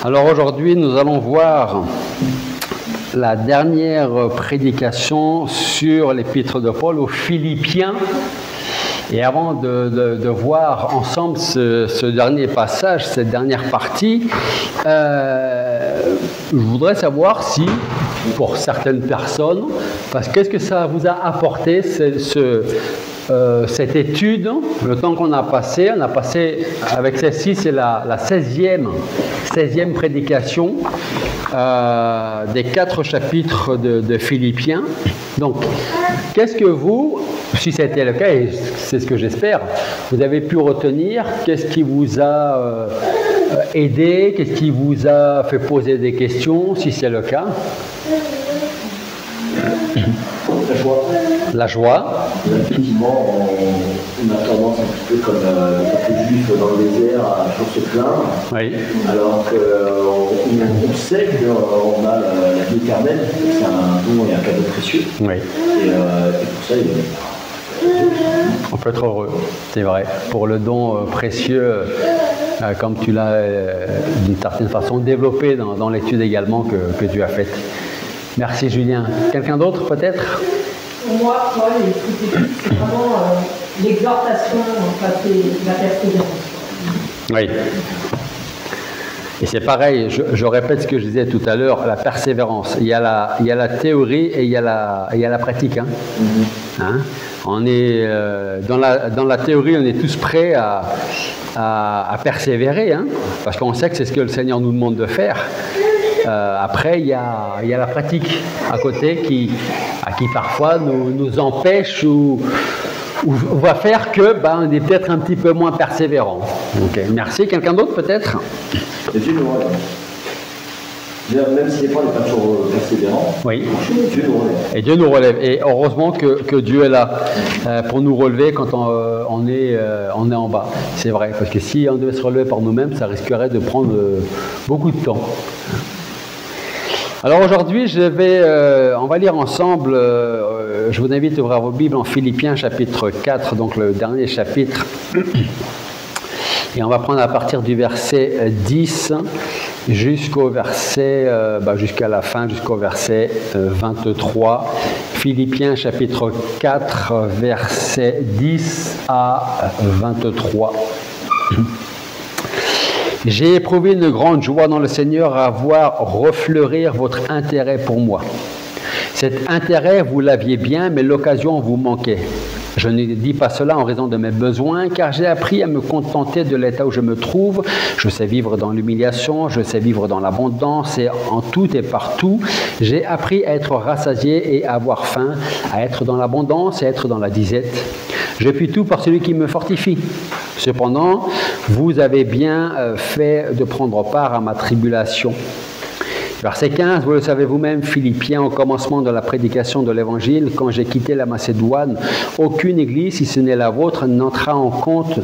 Alors aujourd'hui, nous allons voir la dernière prédication sur l'épître de Paul aux Philippiens. Et avant de voir ensemble ce dernier passage, cette dernière partie, je voudrais savoir si, pour certaines personnes, parce qu'est-ce que ça vous a apporté cette étude, le temps qu'on a passé avec celle-ci, c'est la 16e prédication des 4 chapitres de Philippiens. Donc, qu'est-ce que vous, si c'était le cas, et c'est ce que j'espère, vous avez pu retenir? Qu'est-ce qui vous a aidé? Qu'est-ce qui vous a fait poser des questions, si c'est le cas? La joie. Effectivement, on a tendance un petit peu comme les juifs dans le désert à toujours se plaindre. Oui. Alors qu'on sait qu'on a la vie éternelle, c'est un don et un cadeau précieux. Oui. Et pour ça, on peut être heureux, c'est vrai, pour le don précieux, comme tu l'as d'une certaine façon développé dans l'étude également que tu as faite. Merci Julien. Quelqu'un d'autre peut-être? Pour moi, c'est vraiment l'exhortation, la persévérance. Oui. Et c'est pareil, je répète ce que je disais tout à l'heure, la persévérance. Il y a la théorie et il y a la pratique. Hein? Hein? On est, dans la théorie, on est tous prêts à persévérer, hein? Parce qu'on sait que c'est ce que le Seigneur nous demande de faire. Après, il y a la pratique à côté qui parfois nous empêche ou va faire que on est peut-être un petit peu moins persévérant. Okay. Merci. Quelqu'un d'autre peut-être? Et Dieu nous relève. Même si des fois on n'est pas toujours persévérant, oui. Dieu nous relève. Et Dieu nous relève. Et heureusement que Dieu est là pour nous relever quand on est en bas. C'est vrai, parce que si on devait se relever par nous-mêmes, ça risquerait de prendre beaucoup de temps. Alors aujourd'hui, on va lire ensemble, je vous invite à ouvrir vos Bibles en Philippiens chapitre 4, donc le dernier chapitre. Et on va prendre à partir du verset 10 jusqu'au verset, jusqu'à la fin, jusqu'au verset 23. Philippiens chapitre 4, verset 10 à 23. J'ai éprouvé une grande joie dans le Seigneur à voir refleurir votre intérêt pour moi. Cet intérêt, vous l'aviez bien, mais l'occasion vous manquait. Je ne dis pas cela en raison de mes besoins, car j'ai appris à me contenter de l'état où je me trouve. Je sais vivre dans l'humiliation, je sais vivre dans l'abondance, et en tout et partout, j'ai appris à être rassasié et à avoir faim, à être dans l'abondance et à être dans la disette. Je puis tout par celui qui me fortifie. Cependant, vous avez bien fait de prendre part à ma tribulation. Verset 15, vous le savez vous-même, Philippiens, au commencement de la prédication de l'Évangile, quand j'ai quitté la Macédoine, aucune église, si ce n'est la vôtre, n'entra en compte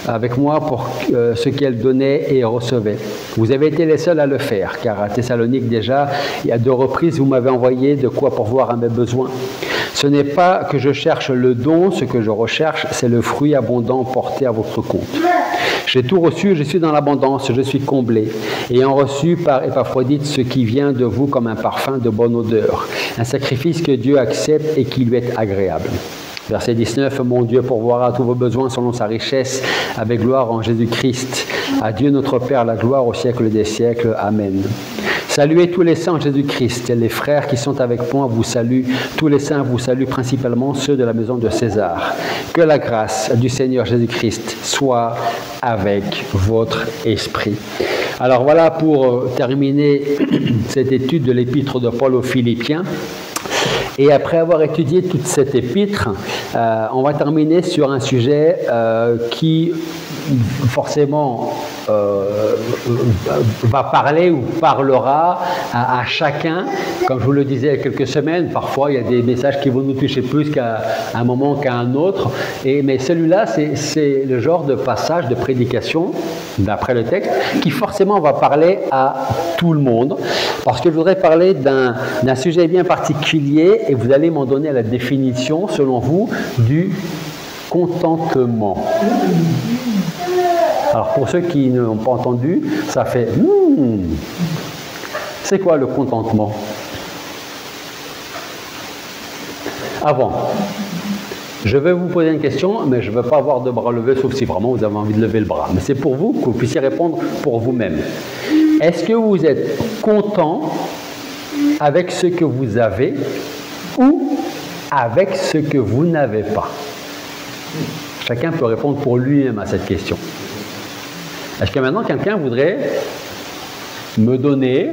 avec moi pour ce qu'elle donnait et recevait. Vous avez été les seuls à le faire, car à Thessalonique déjà, et à 2 reprises, vous m'avez envoyé de quoi pourvoir à mes besoins. Ce n'est pas que je cherche le don, ce que je recherche, c'est le fruit abondant porté à votre compte. J'ai tout reçu, je suis dans l'abondance, je suis comblé, ayant reçu par Épaphrodite ce qui vient de vous comme un parfum de bonne odeur, un sacrifice que Dieu accepte et qui lui est agréable. Verset 19, mon Dieu pourvoira à tous vos besoins selon sa richesse, avec gloire en Jésus-Christ. À Dieu notre Père, la gloire au siècle des siècles. Amen. Saluez tous les saints en Jésus-Christ. Les frères qui sont avec moi vous saluent. Tous les saints vous saluent, principalement ceux de la maison de César. Que la grâce du Seigneur Jésus-Christ soit avec votre esprit. Alors voilà pour terminer cette étude de l'épître de Paul aux Philippiens. Et après avoir étudié toute cette épître, on va terminer sur un sujet qui forcément va parler ou parlera à chacun. Comme je vous le disais il y a quelques semaines, parfois il y a des messages qui vont nous toucher plus qu'à un moment qu'à un autre. Mais celui-là, c'est le genre de passage de prédication, d'après le texte, qui forcément va parler à tout le monde. Parce que je voudrais parler d'un sujet bien particulier et vous allez m'en donner la définition, selon vous, du contentement. Alors pour ceux qui ne l'ont pas entendu, ça fait c'est quoi le contentement? Avant, je vais vous poser une question, mais je ne veux pas avoir de bras levés, sauf si vraiment vous avez envie de lever le bras. Mais c'est pour vous que vous puissiez répondre pour vous-même. Est-ce que vous êtes content avec ce que vous avez ou avec ce que vous n'avez pas? Chacun peut répondre pour lui-même à cette question. Est-ce que maintenant quelqu'un voudrait me donner,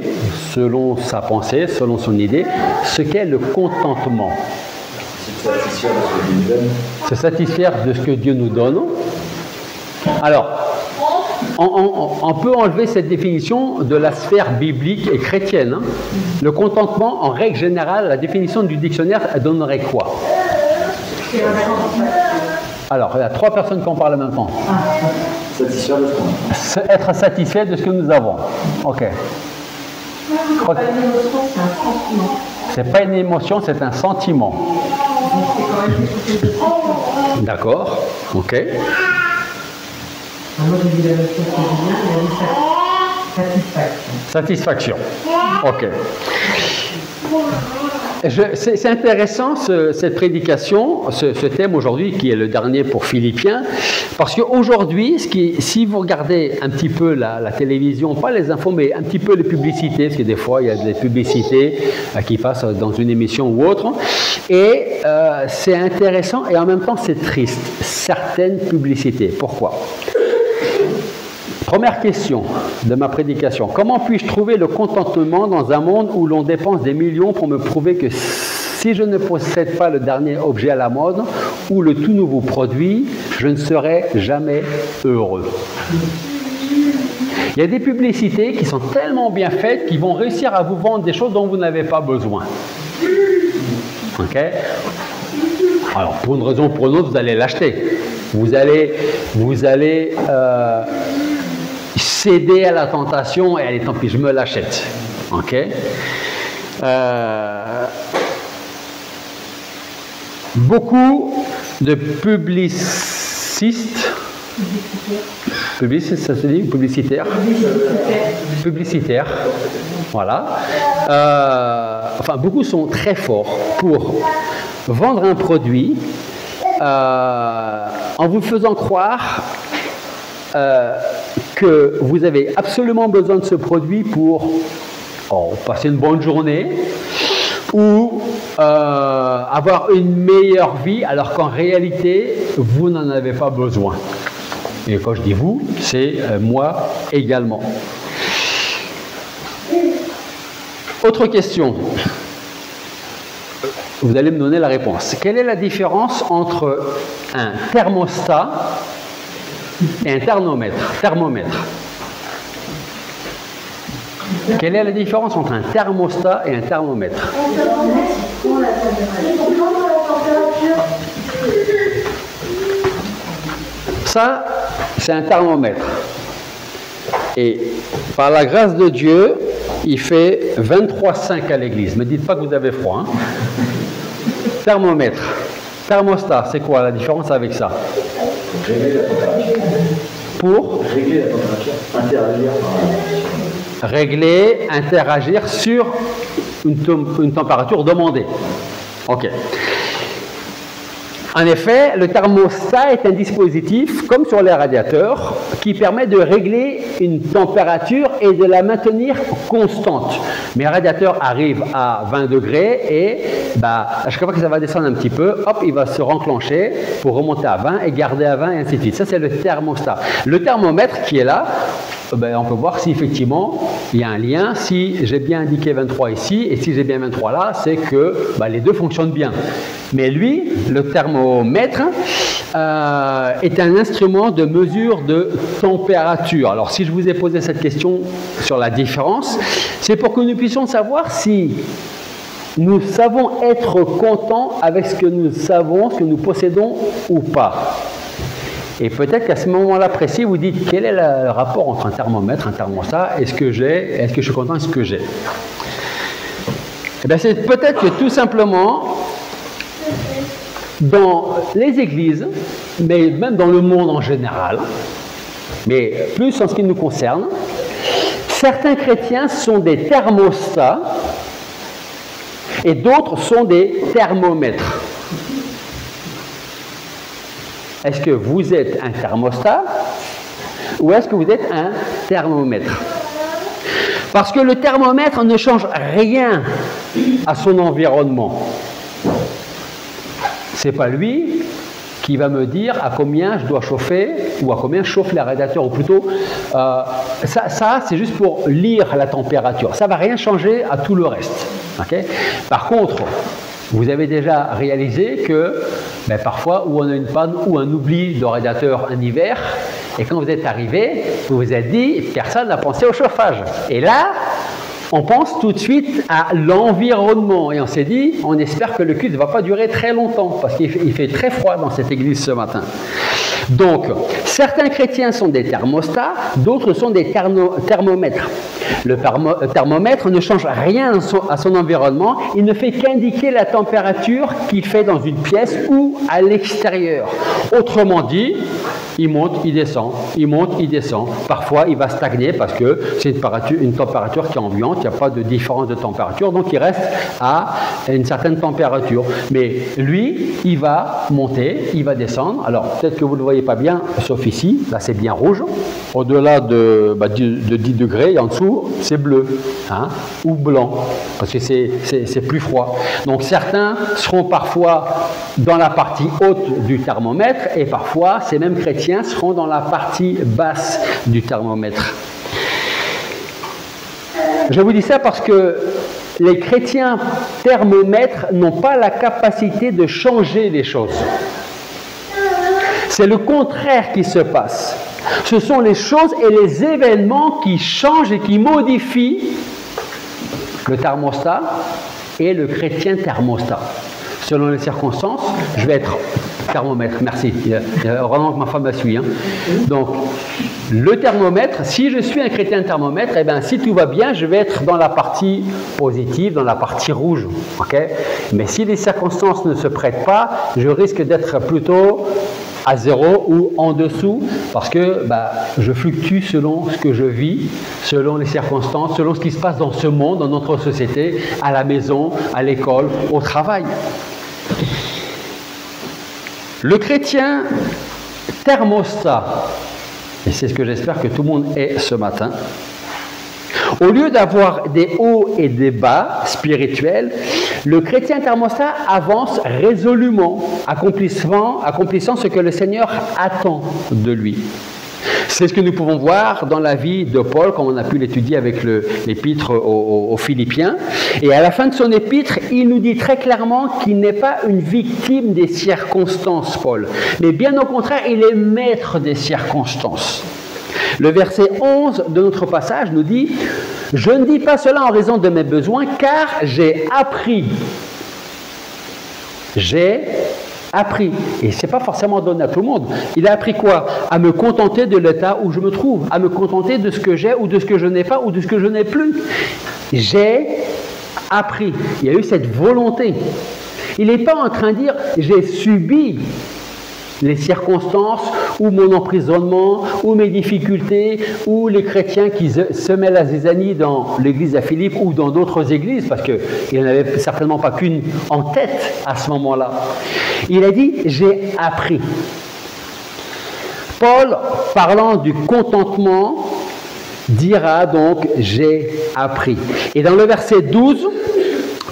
selon sa pensée, selon son idée, ce qu'est le contentement? Se satisfaire de ce que Dieu nous donne. Alors, on peut enlever cette définition de la sphère biblique et chrétienne. Hein. Le contentement, en règle générale, la définition du dictionnaire, elle donnerait quoi? Alors, il y a 3 personnes qui en parlent en même temps. Satisfaire de ce qu'on a. Être satisfait de ce que nous avons. Ok. C'est pas une émotion, c'est un sentiment. C'est pas une émotion, c'est un sentiment. Donc c'est quand même quelque chose de profond. D'accord. Ok. Moi j'ai dit la même chose que Julien, il a dit satisfaction. Satisfaction. Ok. C'est intéressant cette prédication, ce thème aujourd'hui qui est le dernier pour Philippiens, parce qu'aujourd'hui, si vous regardez un petit peu la télévision, pas les infos, mais un petit peu les publicités, parce que des fois il y a des publicités qui passent dans une émission ou autre, et c'est intéressant et en même temps c'est triste, certaines publicités. Pourquoi ? Première question de ma prédication. Comment puis-je trouver le contentement dans un monde où l'on dépense des millions pour me prouver que si je ne possède pas le dernier objet à la mode ou le tout nouveau produit, je ne serai jamais heureux? Il y a des publicités qui sont tellement bien faites qu'ils vont réussir à vous vendre des choses dont vous n'avez pas besoin. Ok ? Alors, pour une raison ou pour une autre, vous allez l'acheter. Vous allez céder à la tentation et allez, tant pis, je me l'achète. Ok. Beaucoup de publicistes, ça se dit, publicitaires, voilà. Enfin, beaucoup sont très forts pour vendre un produit en vous faisant croire que vous avez absolument besoin de ce produit pour passer une bonne journée ou avoir une meilleure vie, alors qu'en réalité, vous n'en avez pas besoin. Et quand je dis vous, c'est moi également. Autre question. Vous allez me donner la réponse. Quelle est la différence entre un thermostat et un thermomètre? Quelle est la différence entre un thermostat et un thermomètre? Ça, c'est un thermomètre. Et par la grâce de Dieu, il fait 23,5 à l'église. Ne me dites pas que vous avez froid. Hein. Thermomètre. Thermostat, c'est quoi la différence avec ça? Régler la température. Pour régler la température, interagir. Régler, interagir sur une température demandée. Ok. En effet, le thermostat est un dispositif, comme sur les radiateurs, qui permet de régler une température et de la maintenir constante. Mais un radiateur arrive à 20 degrés et à chaque fois que ça va descendre un petit peu, hop, il va se renclencher pour remonter à 20 et garder à 20 et ainsi de suite. Ça, c'est le thermostat. Le thermomètre qui est là, on peut voir si effectivement il y a un lien. Si j'ai bien indiqué 23 ici et si j'ai bien 23 là, c'est que les deux fonctionnent bien. Mais lui, le thermomètre, est un instrument de mesure de température. Alors si je vous ai posé cette question sur la différence, c'est pour que nous puissions savoir si nous savons être contents avec ce que nous savons, ce que nous possédons ou pas. Et peut-être qu'à ce moment-là précis, vous dites quel est le rapport entre un thermomètre, un thermostat, est-ce que je suis content, est-ce que j'ai? Eh bien, c'est peut-être que tout simplement, dans les églises, mais même dans le monde en général, mais plus en ce qui nous concerne, certains chrétiens sont des thermostats et d'autres sont des thermomètres. Est-ce que vous êtes un thermostat ou est-ce que vous êtes un thermomètre? Parce que le thermomètre ne change rien à son environnement. C'est pas lui qui va me dire à combien je dois chauffer ou à combien chauffe les radiateurs, ou plutôt ça c'est juste pour lire la température. Ça va rien changer à tout le reste. Okay? Par contre, vous avez déjà réalisé que parfois où on a une panne ou un oubli de radiateur un hiver, et quand vous êtes arrivé, vous vous êtes dit personne n'a pensé au chauffage. Et là, on pense tout de suite à l'environnement et on s'est dit, on espère que le culte ne va pas durer très longtemps parce qu'il fait très froid dans cette église ce matin. Donc, certains chrétiens sont des thermostats, d'autres sont des thermomètres. Le thermomètre ne change rien à son environnement, il ne fait qu'indiquer la température qu'il fait dans une pièce ou à l'extérieur. Autrement dit, il monte, il descend, il monte, il descend. Parfois, il va stagner parce que c'est une température qui est ambiante, il n'y a pas de différence de température, donc il reste à une certaine température. Mais lui, il va monter, il va descendre. Alors, peut-être que vous ne le voyez pas bien, sauf ici, là c'est bien rouge. Au-delà de 10 degrés, et en dessous, c'est bleu, hein, ou blanc, parce que c'est plus froid. Donc certains seront parfois dans la partie haute du thermomètre, et parfois ces mêmes chrétiens seront dans la partie basse du thermomètre. Je vous dis ça parce que les chrétiens thermomètres n'ont pas la capacité de changer les choses. C'est le contraire qui se passe. Ce sont les choses et les événements qui changent et qui modifient le thermostat et le chrétien thermostat. Selon les circonstances, je vais être thermomètre. Merci. Vraiment que ma femme me suit. Hein. Donc, le thermomètre, si je suis un chrétien thermomètre, eh bien, si tout va bien, je vais être dans la partie positive, dans la partie rouge. Okay? Mais si les circonstances ne se prêtent pas, je risque d'être plutôt à 0 ou en dessous, parce que je fluctue selon ce que je vis, selon les circonstances, selon ce qui se passe dans ce monde, dans notre société, à la maison, à l'école, au travail. Le chrétien thermostat, et c'est ce que j'espère que tout le monde est ce matin, au lieu d'avoir des hauts et des bas spirituels, le chrétien thermostat avance résolument, accomplissant ce que le Seigneur attend de lui. C'est ce que nous pouvons voir dans la vie de Paul, comme on a pu l'étudier avec l'épître aux Philippiens. Et à la fin de son épître, il nous dit très clairement qu'il n'est pas une victime des circonstances, Paul. Mais bien au contraire, il est maître des circonstances. Le verset 11 de notre passage nous dit « Je ne dis pas cela en raison de mes besoins, car j'ai appris. » J'ai appris. Et ce n'est pas forcément donné à tout le monde. Il a appris quoi? À me contenter de l'état où je me trouve, à me contenter de ce que j'ai ou de ce que je n'ai pas ou de ce que je n'ai plus. J'ai appris. Il y a eu cette volonté. Il n'est pas en train de dire « j'ai subi » les circonstances, ou mon emprisonnement, ou mes difficultés, ou les chrétiens qui semaient la zizanie dans l'église à Philippe ou dans d'autres églises, parce qu'il n'y en avait certainement pas qu'une en tête à ce moment-là. Il a dit « j'ai appris ». Paul, parlant du contentement, dira donc « j'ai appris ». Et dans le verset 12,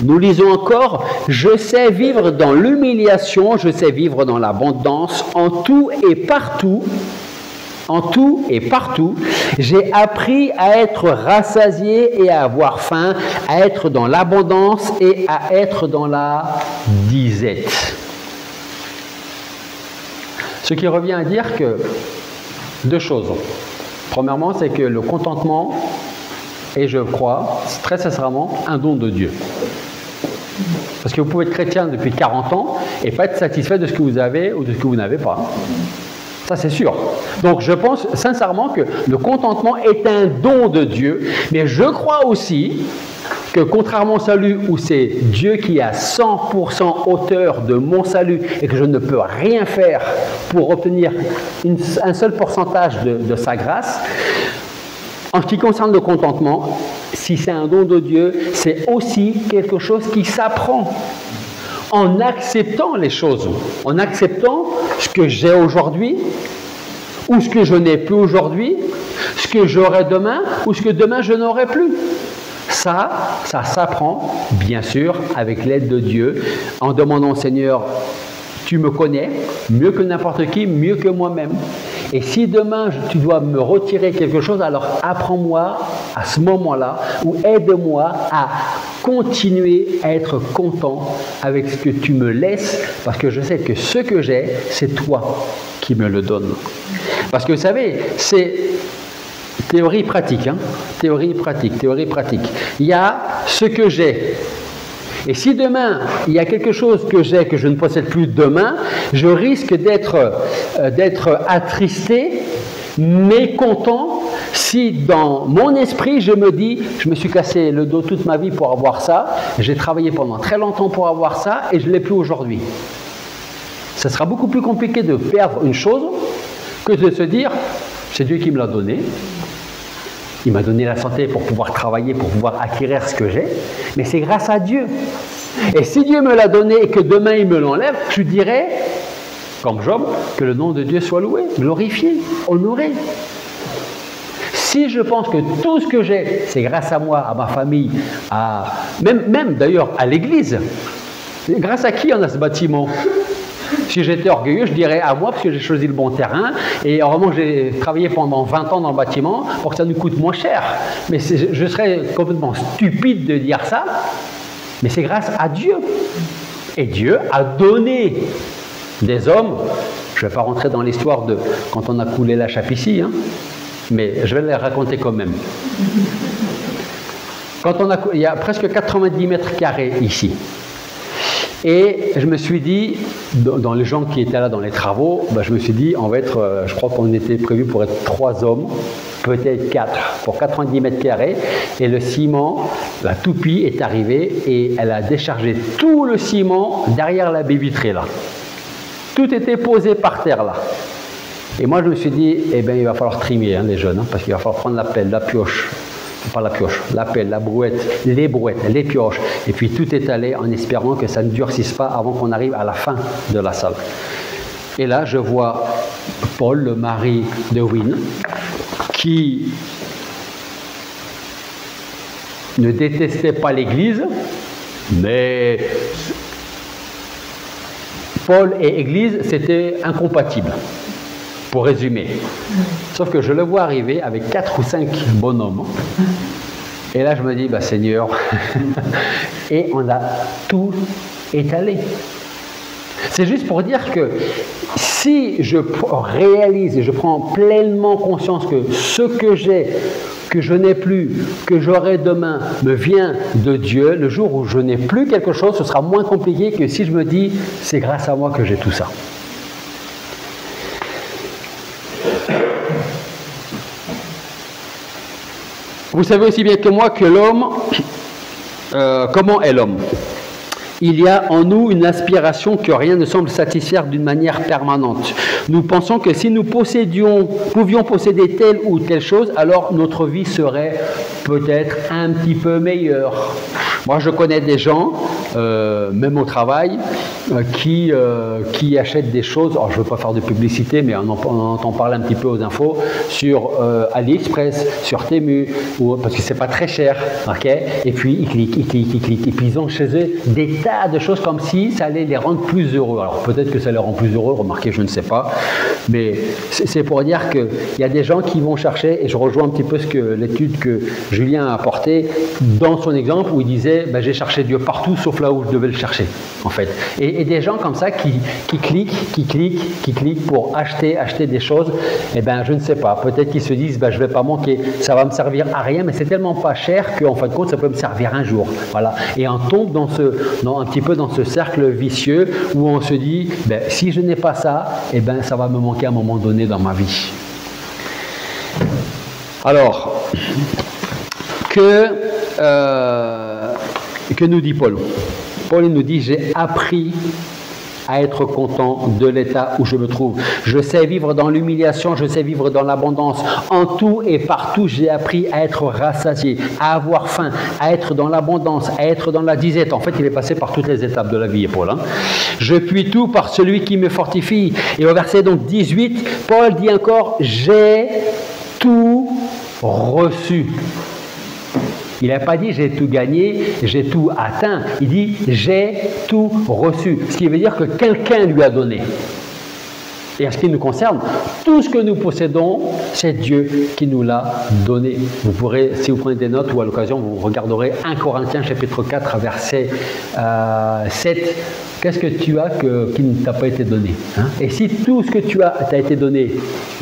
nous lisons encore « Je sais vivre dans l'humiliation, je sais vivre dans l'abondance, en tout et partout, j'ai appris à être rassasié et à avoir faim, à être dans l'abondance et à être dans la disette. » Ce qui revient à dire que deux choses. Premièrement, c'est que le contentement est, je crois, très sincèrement, un don de Dieu. Parce que vous pouvez être chrétien depuis 40 ans et pas être satisfait de ce que vous avez ou de ce que vous n'avez pas. Ça, c'est sûr. Donc, je pense sincèrement que le contentement est un don de Dieu, mais je crois aussi que contrairement au salut où c'est Dieu qui est à 100% auteur de mon salut et que je ne peux rien faire pour obtenir un seul pourcentage de sa grâce, en ce qui concerne le contentement, si c'est un don de Dieu, c'est aussi quelque chose qui s'apprend en acceptant les choses, en acceptant ce que j'ai aujourd'hui ou ce que je n'ai plus aujourd'hui, ce que j'aurai demain ou ce que demain je n'aurai plus. Ça s'apprend, bien sûr, avec l'aide de Dieu, en demandant au Seigneur, tu me connais mieux que n'importe qui, mieux que moi-même. Et si demain tu dois me retirer quelque chose, alors apprends-moi à ce moment-là, ou aide-moi à continuer à être content avec ce que tu me laisses, parce que je sais que ce que j'ai, c'est toi qui me le donnes. Parce que vous savez, c'est théorie pratique, hein? Théorie pratique. Il y a ce que j'ai. Et si demain, il y a quelque chose que j'ai que je ne possède plus demain, je risque d'être attristé, mécontent, si dans mon esprit, je me dis, je me suis cassé le dos toute ma vie pour avoir ça, j'ai travaillé pendant très longtemps pour avoir ça, et je ne l'ai plus aujourd'hui. Ce sera beaucoup plus compliqué de perdre une chose que de se dire, c'est Dieu qui me l'a donné. Il m'a donné la santé pour pouvoir travailler, pour pouvoir acquérir ce que j'ai, mais c'est grâce à Dieu. Et si Dieu me l'a donné et que demain il me l'enlève, je dirais, comme Job, que le nom de Dieu soit loué, glorifié, honoré. Si je pense que tout ce que j'ai, c'est grâce à moi, à ma famille, même d'ailleurs à l'église, grâce à qui on a ce bâtiment ? Si j'étais orgueilleux, je dirais à moi, parce que j'ai choisi le bon terrain, et vraiment j'ai travaillé pendant 20 ans dans le bâtiment pour que ça nous coûte moins cher. Mais je serais complètement stupide de dire ça, mais c'est grâce à Dieu. Et Dieu a donné des hommes, je ne vais pas rentrer dans l'histoire de quand on a coulé la chape ici, hein, mais je vais les raconter quand même. Il y a presque 90 mètres carrés ici. Et je me suis dit, dans les gens qui étaient là dans les travaux, je me suis dit, on va être, je crois qu'on était prévu pour être 3 hommes, peut-être 4, pour 90 mètres carrés. Et le ciment, la toupie est arrivée et elle a déchargé tout le ciment derrière la baie vitrée là. Tout était posé par terre là. Et moi je me suis dit, eh bien il va falloir trimer les jeunes, parce qu'il va falloir prendre la pelle, la pioche. Pas la pioche, la pelle, la brouette, les pioches, et puis tout étalé en espérant que ça ne durcisse pas avant qu'on arrive à la fin de la salle. Et là, je vois Paul, le mari de Wynne, qui ne détestait pas l'Église, mais Paul et Église, c'était incompatible, pour résumer. Sauf que je le vois arriver avec 4 ou 5 bonhommes. Et là, je me dis, Seigneur, et on a tout étalé. C'est juste pour dire que si je réalise et je prends pleinement conscience que ce que j'ai, que je n'ai plus, que j'aurai demain, me vient de Dieu, le jour où je n'ai plus quelque chose, ce sera moins compliqué que si je me dis, c'est grâce à moi que j'ai tout ça. Vous savez aussi bien que moi que l'homme, comment est l'homme ? Il y a en nous une aspiration que rien ne semble satisfaire d'une manière permanente. Nous pensons que si nous pouvions posséder telle ou telle chose, alors notre vie serait peut-être un petit peu meilleure. Moi, je connais des gens, même au travail, qui achètent des choses, alors je ne veux pas faire de publicité, mais on entend parler un petit peu aux infos, sur AliExpress, sur Temu, parce que c'est pas très cher, ok ? Et puis ils cliquent, et puis ils ont chez eux des tas de choses comme si ça allait les rendre plus heureux. Alors peut-être que ça les rend plus heureux, remarquez, je ne sais pas, Mais c'est pour dire qu'il y a des gens qui vont chercher, et je rejoins un petit peu l'étude que Julien a apportée dans son exemple où il disait j'ai cherché Dieu partout sauf là où je devais le chercher, en fait. Et des gens comme ça qui cliquent pour acheter des choses, eh bien, je ne sais pas, peut-être qu'ils se disent je ne vais pas manquer, ça va me servir à rien, mais c'est tellement pas cher qu'en fin de compte, ça peut me servir un jour. Voilà. Et on tombe un petit peu dans ce cercle vicieux où on se dit si je n'ai pas ça, eh ben, ça va me manquer à un moment donné dans ma vie. Alors, que nous dit Paul? Paul nous dit, j'ai appris à être content de l'état où je me trouve. Je sais vivre dans l'humiliation, je sais vivre dans l'abondance. En tout et partout, j'ai appris à être rassasié, à avoir faim, à être dans l'abondance, à être dans la disette. En fait, il est passé par toutes les étapes de la vie, Paul. Je puis tout par celui qui me fortifie. Et au verset donc 18, Paul dit encore, j'ai tout reçu. Il n'a pas dit j'ai tout gagné, j'ai tout atteint. Il dit j'ai tout reçu. Ce qui veut dire que quelqu'un lui a donné. Et en ce qui nous concerne, tout ce que nous possédons, c'est Dieu qui nous l'a donné. Vous pourrez, si vous prenez des notes ou à l'occasion, vous regarderez 1 Corinthiens chapitre 4, verset 7. Qu'est-ce que tu as qui ne t'a pas été donné, Et si tout ce que tu as t'a été donné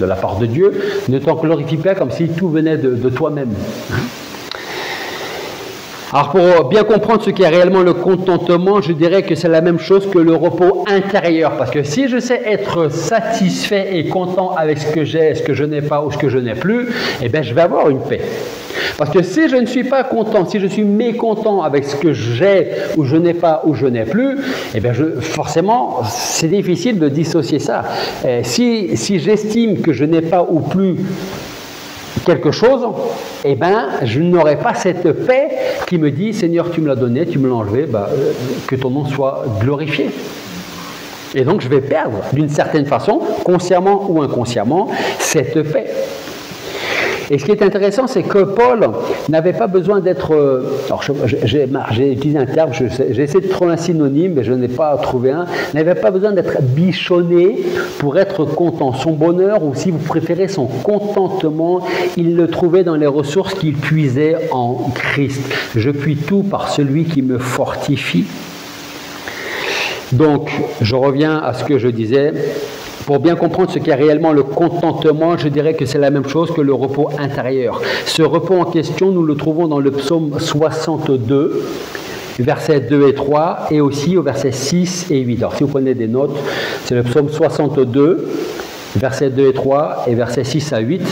de la part de Dieu, ne t'en glorifie pas comme si tout venait de toi-même. Alors pour bien comprendre ce qu'est réellement le contentement, je dirais que c'est la même chose que le repos intérieur. Parce que si je sais être satisfait et content avec ce que j'ai, ce que je n'ai pas ou ce que je n'ai plus, eh bien je vais avoir une paix. Parce que si je ne suis pas content, si je suis mécontent avec ce que j'ai ou je n'ai pas ou je n'ai plus, eh bien forcément c'est difficile de dissocier ça. Si j'estime que je n'ai pas ou plus quelque chose, eh bien, je n'aurai pas cette paix qui me dit, Seigneur, tu me l'as donné, tu me l'as enlevé, que ton nom soit glorifié. Et donc, je vais perdre, d'une certaine façon, consciemment ou inconsciemment, cette paix. Et ce qui est intéressant, c'est que Paul n'avait pas besoin d'être... alors, j'ai utilisé un terme, j'ai essayé de trouver un synonyme, mais je n'ai pas trouvé un. N'avait pas besoin d'être bichonné pour être content. Son bonheur, ou si vous préférez, son contentement, il le trouvait dans les ressources qu'il puisait en Christ. Je puis tout par celui qui me fortifie. Donc, je reviens à ce que je disais. Pour bien comprendre ce qu'est réellement le contentement, je dirais que c'est la même chose que le repos intérieur. Ce repos en question, nous le trouvons dans le psaume 62, versets 2 et 3, et aussi au verset 6 et 8. Alors si vous prenez des notes, c'est le psaume 62, versets 2 et 3, et versets 6 à 8,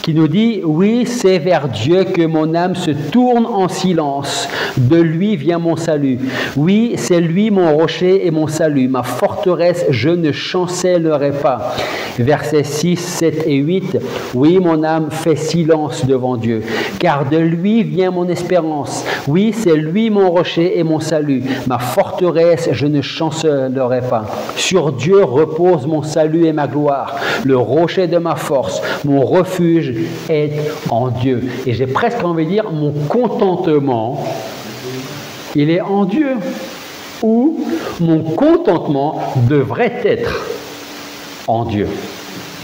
qui nous dit « Oui, c'est vers Dieu que mon âme se tourne en silence. De lui vient mon salut. Oui, c'est lui mon rocher et mon salut. Ma forteresse, je ne chancellerai pas. » Versets 6, 7 et 8. « Oui, mon âme fait silence devant Dieu, car de lui vient mon espérance. Oui, c'est lui mon rocher et mon salut. Ma forteresse, je ne chancellerai pas. Sur Dieu repose mon salut et ma gloire. Le rocher de ma force, mon refuge est en Dieu. » Et j'ai presque envie de dire, mon contentement, il est en Dieu. Ou mon contentement devrait être en Dieu.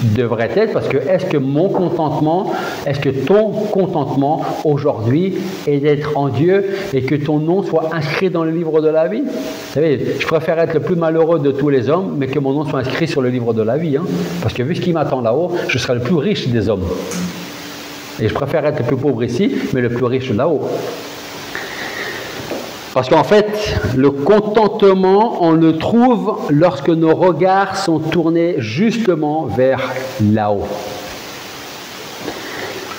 Devrait être, parce que est-ce que mon contentement, est-ce que ton contentement aujourd'hui est d'être en Dieu et que ton nom soit inscrit dans le livre de la vie? Vous savez, je préfère être le plus malheureux de tous les hommes, mais que mon nom soit inscrit sur le livre de la vie. Parce que vu ce qui m'attend là-haut, je serai le plus riche des hommes. Et je préfère être le plus pauvre ici, mais le plus riche là-haut. Parce qu'en fait, le contentement, on le trouve lorsque nos regards sont tournés justement vers là-haut.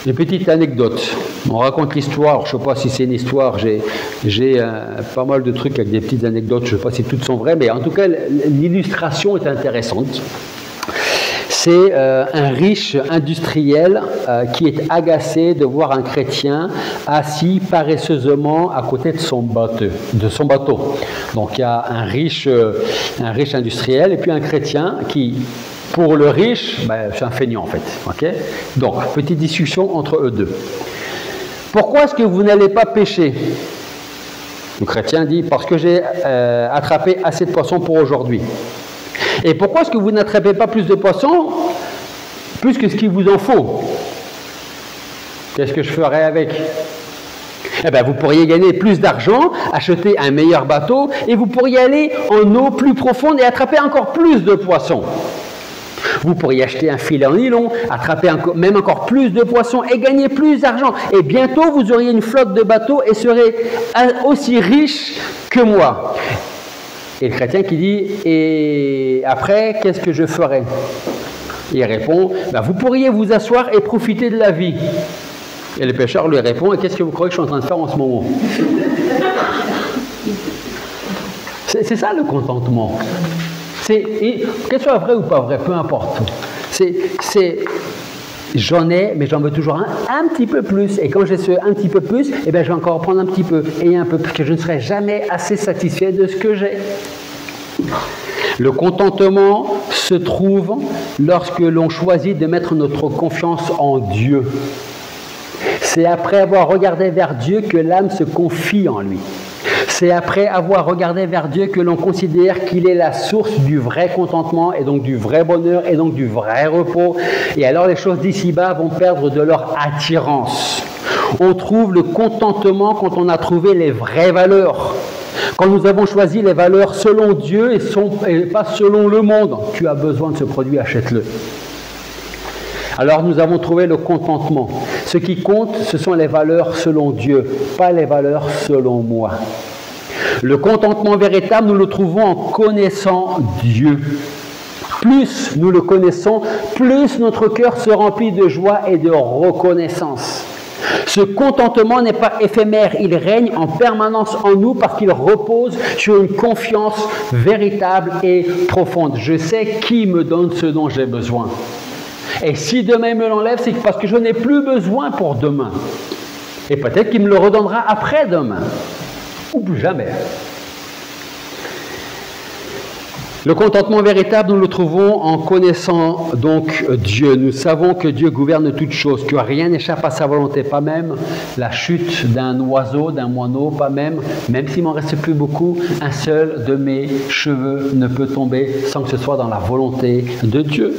Une petite anecdote. On raconte l'histoire, je ne sais pas si c'est une histoire, j'ai pas mal de trucs avec des petites anecdotes, je ne sais pas si toutes sont vraies, mais en tout cas, l'illustration est intéressante. C'est un riche industriel qui est agacé de voir un chrétien assis paresseusement à côté de son bateau. Donc il y a un riche industriel et puis un chrétien qui, pour le riche, c'est un feignant en fait. Okay. Donc, petite discussion entre eux deux. Pourquoi est-ce que vous n'allez pas pêcher? Le chrétien dit, parce que j'ai attrapé assez de poissons pour aujourd'hui. Et pourquoi est-ce que vous n'attrapez pas plus de poissons? plus que ce qu'il vous en faut. Qu'est-ce que je ferais avec? Eh bien, vous pourriez gagner plus d'argent, acheter un meilleur bateau, et vous pourriez aller en eau plus profonde et attraper encore plus de poissons. Vous pourriez acheter un filet en nylon, attraper même encore plus de poissons et gagner plus d'argent. Et bientôt, vous auriez une flotte de bateaux et serez aussi riche que moi. Et le chrétien qui dit, et après, qu'est-ce que je ferai? Il répond, ben, vous pourriez vous asseoir et profiter de la vie. Et le pécheur lui répond, et qu'est-ce que vous croyez que je suis en train de faire en ce moment? C'est ça le contentement. Qu'elle soit vrai ou pas vrai, peu importe. J'en ai, mais j'en veux toujours un petit peu plus. Et quand j'ai ce un petit peu plus, eh bien, je vais encore prendre un petit peu et un peu, parce que je ne serai jamais assez satisfait de ce que j'ai. Le contentement se trouve lorsque l'on choisit de mettre notre confiance en Dieu. C'est après avoir regardé vers Dieu que l'âme se confie en lui. C'est après avoir regardé vers Dieu que l'on considère qu'il est la source du vrai contentement et donc du vrai bonheur et donc du vrai repos. Et alors les choses d'ici-bas vont perdre de leur attirance. On trouve le contentement quand on a trouvé les vraies valeurs. Quand nous avons choisi les valeurs selon Dieu et pas selon le monde. Tu as besoin de ce produit, achète-le. Alors nous avons trouvé le contentement. Ce qui compte, ce sont les valeurs selon Dieu, pas les valeurs selon moi. Le contentement véritable, nous le trouvons en connaissant Dieu. Plus nous le connaissons, plus notre cœur se remplit de joie et de reconnaissance. Ce contentement n'est pas éphémère, il règne en permanence en nous parce qu'il repose sur une confiance véritable et profonde. Je sais qui me donne ce dont j'ai besoin. Et si demain il me l'enlève, c'est parce que je n'ai plus besoin pour demain. Et peut-être qu'il me le redonnera après-demain. Ou plus jamais. Le contentement véritable, nous le trouvons en connaissant donc Dieu. Nous savons que Dieu gouverne toutes choses, que rien n'échappe à sa volonté, pas même la chute d'un oiseau, d'un moineau, pas même s'il m'en reste plus beaucoup, un seul de mes cheveux ne peut tomber sans que ce soit dans la volonté de Dieu.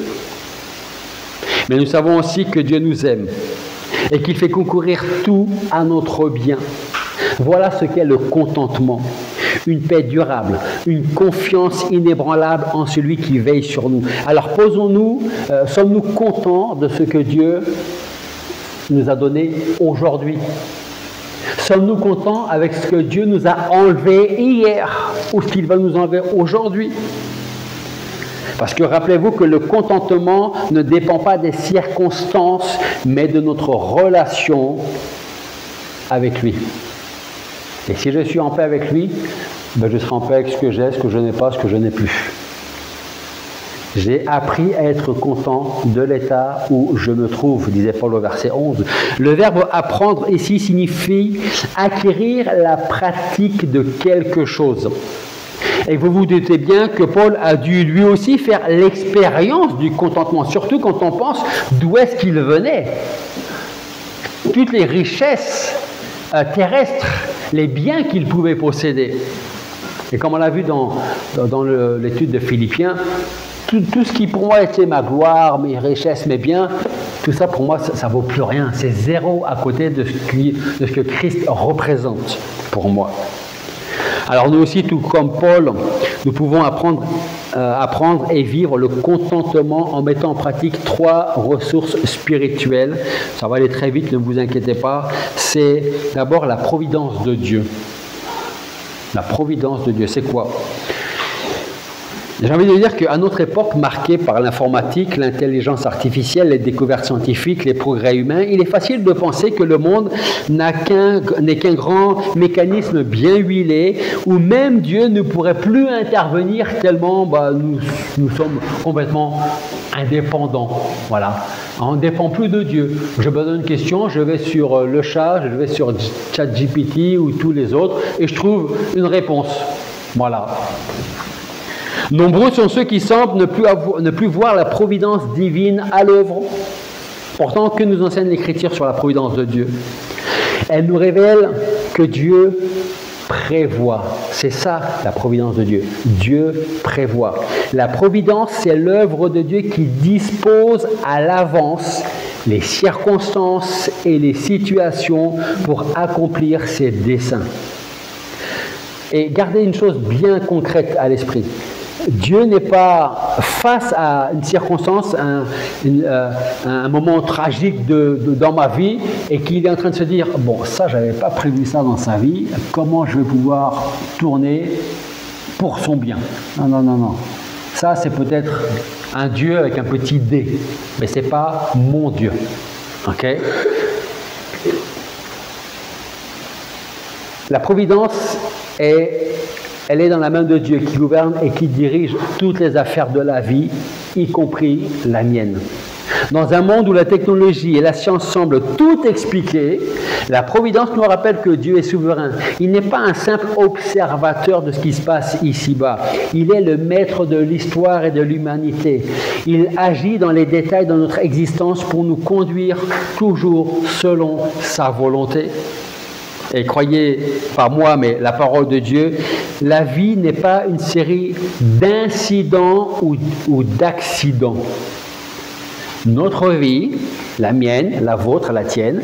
Mais nous savons aussi que Dieu nous aime et qu'il fait concourir tout à notre bien. Voilà ce qu'est le contentement. Une paix durable, une confiance inébranlable en celui qui veille sur nous. Alors sommes-nous contents de ce que Dieu nous a donné aujourd'hui? Sommes-nous contents avec ce que Dieu nous a enlevé hier ou ce qu'il va nous enlever aujourd'hui? Parce que rappelez-vous que le contentement ne dépend pas des circonstances, mais de notre relation avec lui. Et si je suis en paix avec lui, ben je serai en paix avec ce que j'ai, ce que je n'ai pas, ce que je n'ai plus. J'ai appris à être content de l'état où je me trouve, disait Paul au verset 11. Le verbe apprendre ici signifie acquérir la pratique de quelque chose. Et vous vous doutez bien que Paul a dû lui aussi faire l'expérience du contentement, surtout quand on pense d'où est-ce qu'il venait. Toutes les richesses terrestres, les biens qu'il pouvait posséder. Et comme on l'a vu dans l'étude de Philippiens, tout ce qui pour moi était ma gloire, mes richesses, mes biens, tout ça pour moi, ça ne vaut plus rien. C'est zéro à côté de ce que Christ représente pour moi. Alors nous aussi, tout comme Paul, nous pouvons apprendre et vivre le contentement en mettant en pratique 3 ressources spirituelles. Ça va aller très vite, ne vous inquiétez pas. C'est d'abord la providence de Dieu. La providence de Dieu, c'est quoi? J'ai envie de dire qu'à notre époque marquée par l'informatique, l'intelligence artificielle, les découvertes scientifiques, les progrès humains, il est facile de penser que le monde n'est qu'un grand mécanisme bien huilé, où même Dieu ne pourrait plus intervenir tellement nous sommes complètement indépendants. Voilà. On ne dépend plus de Dieu. Je me donne une question, je vais sur le chat, je vais sur ChatGPT ou tous les autres, et je trouve une réponse. Voilà. Nombreux sont ceux qui semblent ne plus voir la providence divine à l'œuvre. Pourtant, que nous enseigne l'Écriture sur la providence de Dieu? Elle nous révèle que Dieu prévoit. C'est ça la providence de Dieu. Dieu prévoit. La providence, c'est l'œuvre de Dieu qui dispose à l'avance les circonstances et les situations pour accomplir ses desseins. Et gardez une chose bien concrète à l'esprit. Dieu n'est pas face à une circonstance, un moment tragique dans ma vie et qu'il est en train de se dire « Bon, ça, je n'avais pas prévu ça dans sa vie, comment je vais pouvoir tourner pour son bien ?» Non, non, non, non. Ça, c'est peut-être un Dieu avec un petit D, mais ce n'est pas mon Dieu. Ok ? La providence elle est dans la main de Dieu qui gouverne et qui dirige toutes les affaires de la vie, y compris la mienne. Dans un monde où la technologie et la science semblent tout expliquer, la providence nous rappelle que Dieu est souverain. Il n'est pas un simple observateur de ce qui se passe ici-bas. Il est le maître de l'histoire et de l'humanité. Il agit dans les détails de notre existence pour nous conduire toujours selon sa volonté. Et croyez, pas moi, mais la parole de Dieu, la vie n'est pas une série d'incidents ou d'accidents. Notre vie, la mienne, la vôtre, la tienne,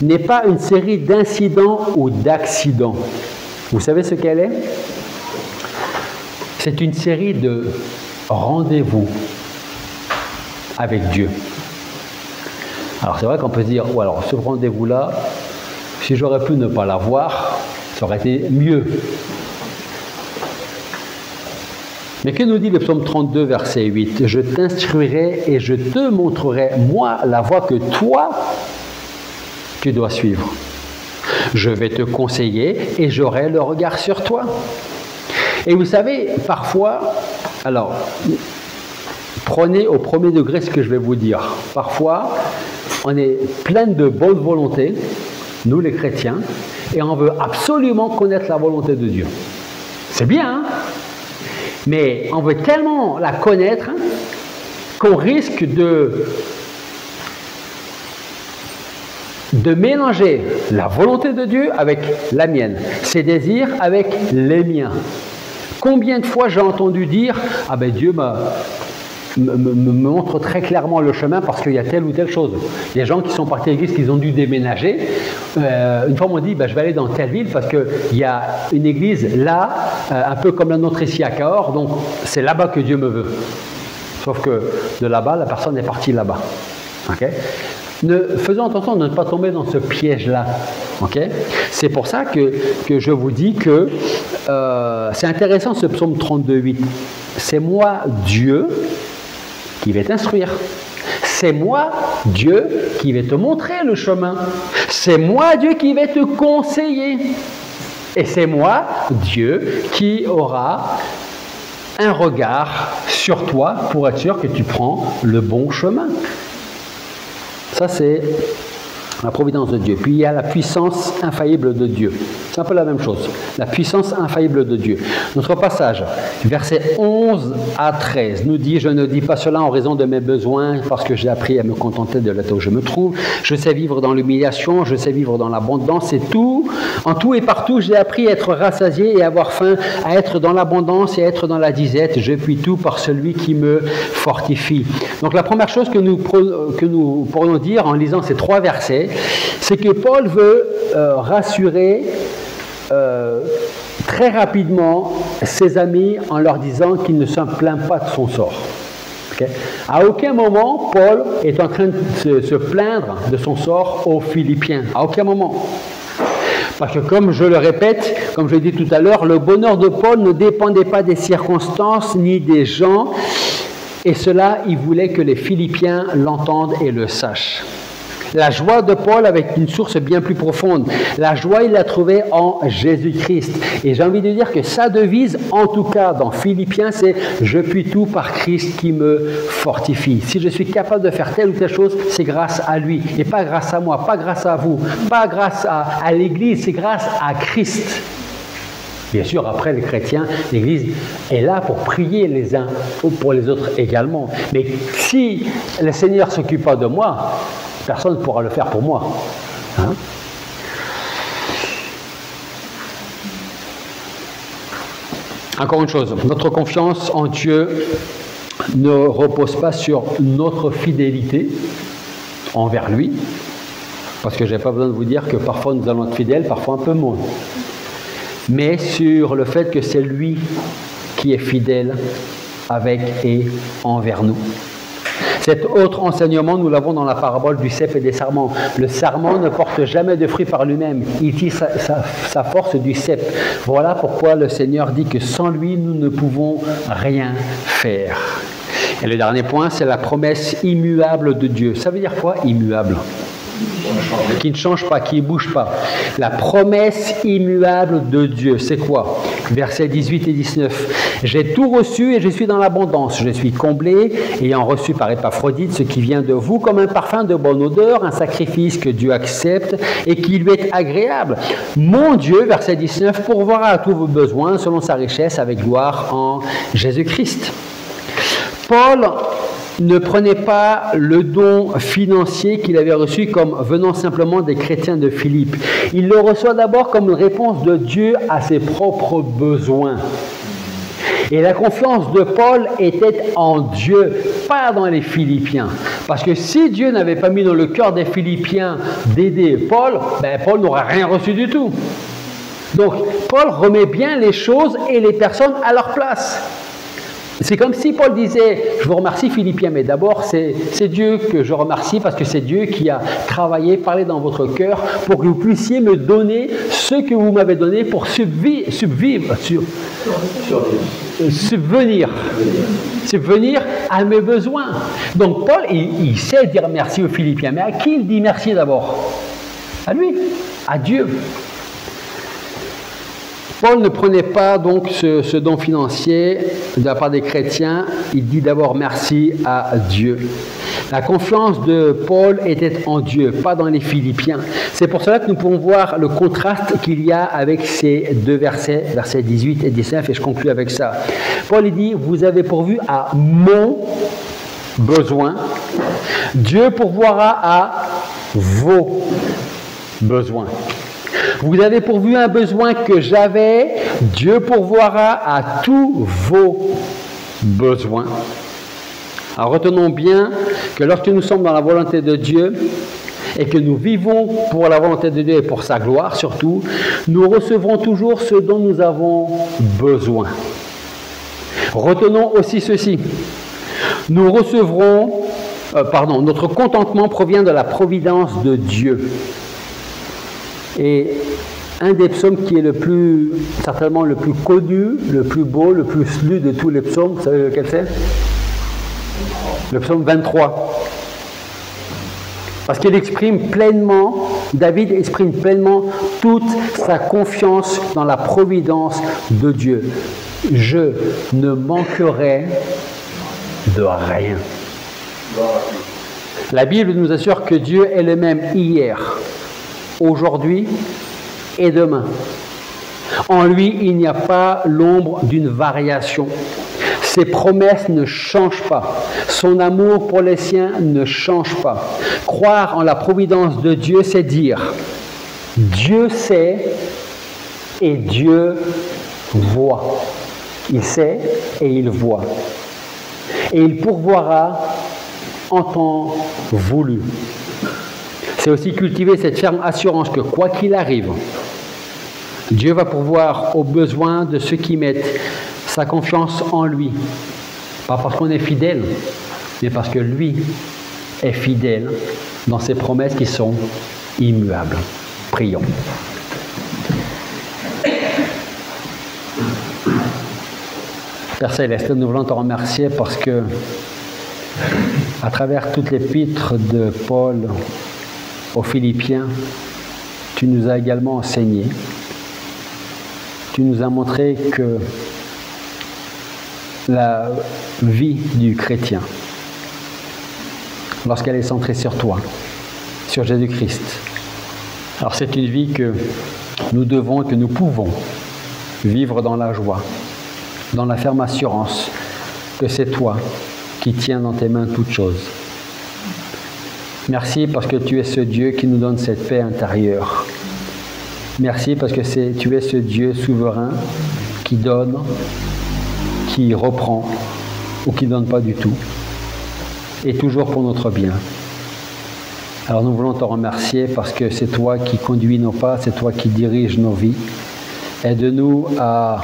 n'est pas une série d'incidents ou d'accidents. Vous savez ce qu'elle est? C'est une série de rendez-vous avec Dieu. Alors c'est vrai qu'on peut se dire, oh, alors ce rendez-vous-là, si j'aurais pu ne pas l'avoir, ça aurait été mieux. Mais que nous dit le psaume 32, verset 8 ? Je t'instruirai et je te montrerai, moi, la voie que toi, tu dois suivre. Je vais te conseiller et j'aurai le regard sur toi. Et vous savez, parfois, alors, prenez au premier degré ce que je vais vous dire. Parfois, on est plein de bonne volonté, nous les chrétiens, et on veut absolument connaître la volonté de Dieu. C'est bien, hein? Mais on veut tellement la connaître qu'on risque de mélanger la volonté de Dieu avec la mienne, ses désirs avec les miens. Combien de fois j'ai entendu dire « Ah ben Dieu me montre très clairement le chemin parce qu'il y a telle ou telle chose. » Il y a des gens qui sont partis à l'église, qui ont dû déménager. Une fois, on m'a dit je vais aller dans telle ville parce qu'il y a une église là, un peu comme la nôtre ici à Cahors, donc c'est là-bas que Dieu me veut. Sauf que de là-bas, la personne est partie là-bas. Okay? Faisons attention de ne pas tomber dans ce piège-là. Okay? C'est pour ça que je vous dis que c'est intéressant ce psaume 32,8. C'est moi, Dieu, qui vais t'instruire. C'est moi, Dieu, qui vais te montrer le chemin. C'est moi, Dieu, qui vais te conseiller. Et c'est moi, Dieu, qui aura un regard sur toi pour être sûr que tu prends le bon chemin. Ça, c'est la providence de Dieu. Puis il y a la puissance infaillible de Dieu. C'est un peu la même chose. La puissance infaillible de Dieu. Notre passage, versets 11 à 13, nous dit « Je ne dis pas cela en raison de mes besoins, parce que j'ai appris à me contenter de l'état où je me trouve. Je sais vivre dans l'humiliation, je sais vivre dans l'abondance, c'est tout. En tout et partout, j'ai appris à être rassasié et à avoir faim, à être dans l'abondance et à être dans la disette. Je puis tout par celui qui me fortifie. » Donc la première chose que nous pourrions dire en lisant ces trois versets, c'est que Paul veut rassurer très rapidement ses amis en leur disant qu'il ne se plaint pas de son sort. Okay? À aucun moment, Paul est en train de se plaindre de son sort aux Philippiens. À aucun moment. Parce que comme je le répète, comme je l'ai dit tout à l'heure, le bonheur de Paul ne dépendait pas des circonstances ni des gens. Et cela, il voulait que les Philippiens l'entendent et le sachent. La joie de Paul avec une source bien plus profonde. La joie, il l'a trouvée en Jésus-Christ. Et j'ai envie de dire que sa devise, en tout cas dans Philippiens, c'est « Je puis tout par Christ qui me fortifie ». Si je suis capable de faire telle ou telle chose, c'est grâce à lui. Et pas grâce à moi, pas grâce à vous, pas grâce à l'Église, c'est grâce à Christ. Bien sûr, après les chrétiens, l'Église est là pour prier les uns pour les autres également. Mais si le Seigneur ne s'occupe pas de moi, personne ne pourra le faire pour moi. Hein? Encore une chose, notre confiance en Dieu ne repose pas sur notre fidélité envers lui, parce que je n'ai pas besoin de vous dire que parfois nous allons être fidèles, parfois un peu moins, mais sur le fait que c'est lui qui est fidèle avec et envers nous. Cet autre enseignement, nous l'avons dans la parabole du cep et des sarments. Le sarment ne porte jamais de fruits par lui-même. Il tire sa force du cep. Voilà pourquoi le Seigneur dit que sans lui, nous ne pouvons rien faire. Et le dernier point, c'est la promesse immuable de Dieu. Ça veut dire quoi, immuable? Qui ne change pas, qui ne bouge pas. La promesse immuable de Dieu, c'est quoi? Versets 18 et 19. J'ai tout reçu et je suis dans l'abondance. Je suis comblé, ayant reçu par Épaphrodite ce qui vient de vous comme un parfum de bonne odeur, un sacrifice que Dieu accepte et qui lui est agréable. Mon Dieu, verset 19, pourvoira à tous vos besoins selon sa richesse avec gloire en Jésus-Christ. Paul ne prenait pas le don financier qu'il avait reçu comme venant simplement des chrétiens de Philippe. Il le reçoit d'abord comme une réponse de Dieu à ses propres besoins. Et la confiance de Paul était en Dieu, pas dans les Philippiens. Parce que si Dieu n'avait pas mis dans le cœur des Philippiens d'aider Paul, Paul n'aurait rien reçu du tout. Donc, Paul remet bien les choses et les personnes à leur place. C'est comme si Paul disait, je vous remercie Philippiens, mais d'abord c'est Dieu que je remercie parce que c'est Dieu qui a travaillé, parlé dans votre cœur pour que vous puissiez me donner ce que vous m'avez donné pour subvenir à mes besoins. Donc Paul, il sait dire merci aux Philippiens, mais à qui il dit merci d'abord? À lui, à Dieu. Paul ne prenait pas donc ce don financier de la part des chrétiens, il dit d'abord merci à Dieu. La confiance de Paul était en Dieu, pas dans les Philippiens. C'est pour cela que nous pouvons voir le contraste qu'il y a avec ces deux versets, versets 18 et 19, et je conclue avec ça. Paul il dit, vous avez pourvu à mon besoin, Dieu pourvoira à vos besoins. Vous avez pourvu un besoin que j'avais, Dieu pourvoira à tous vos besoins. Alors retenons bien que lorsque nous sommes dans la volonté de Dieu et que nous vivons pour la volonté de Dieu et pour sa gloire surtout, nous recevrons toujours ce dont nous avons besoin. Retenons aussi ceci. Nous recevrons, notre contentement provient de la providence de Dieu. Et un des psaumes qui est certainement le plus connu, le plus beau, le plus lu de tous les psaumes, vous savez lequel c'est? Le psaume 23. Parce qu'il exprime pleinement, David exprime pleinement toute sa confiance dans la providence de Dieu. Je ne manquerai de rien. La Bible nous assure que Dieu est le même hier, aujourd'hui et demain. En lui, il n'y a pas l'ombre d'une variation. Ses promesses ne changent pas. Son amour pour les siens ne change pas. Croire en la providence de Dieu, c'est dire Dieu sait et Dieu voit. Il sait et il voit. Et il pourvoira en temps voulu. C'est aussi cultiver cette ferme assurance que quoi qu'il arrive, Dieu va pourvoir aux besoins de ceux qui mettent sa confiance en lui. Pas parce qu'on est fidèle, mais parce que lui est fidèle dans ses promesses qui sont immuables. Prions. Père Céleste, nous voulons te remercier parce que à travers toute l'épître de Paul aux Philippiens, tu nous as également enseigné. Tu nous as montré que la vie du chrétien, lorsqu'elle est centrée sur toi, sur Jésus-Christ, alors c'est une vie que nous devons et que nous pouvons vivre dans la joie, dans la ferme assurance que c'est toi qui tiens dans tes mains toutes choses. Merci parce que tu es ce Dieu qui nous donne cette paix intérieure. Merci parce que tu es ce Dieu souverain qui donne, qui reprend ou qui ne donne pas du tout, et toujours pour notre bien. Alors nous voulons te remercier parce que c'est toi qui conduis nos pas, c'est toi qui diriges nos vies. Aide-nous à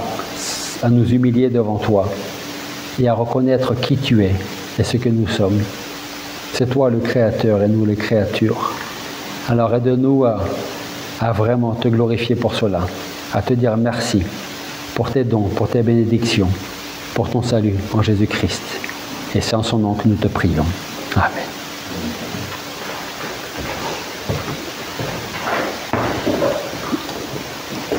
nous humilier devant toi et à reconnaître qui tu es et ce que nous sommes. C'est toi le Créateur et nous les créatures. Alors aide-nous à vraiment te glorifier pour cela, à te dire merci pour tes dons, pour tes bénédictions, pour ton salut en Jésus-Christ. Et c'est en son nom que nous te prions. Amen.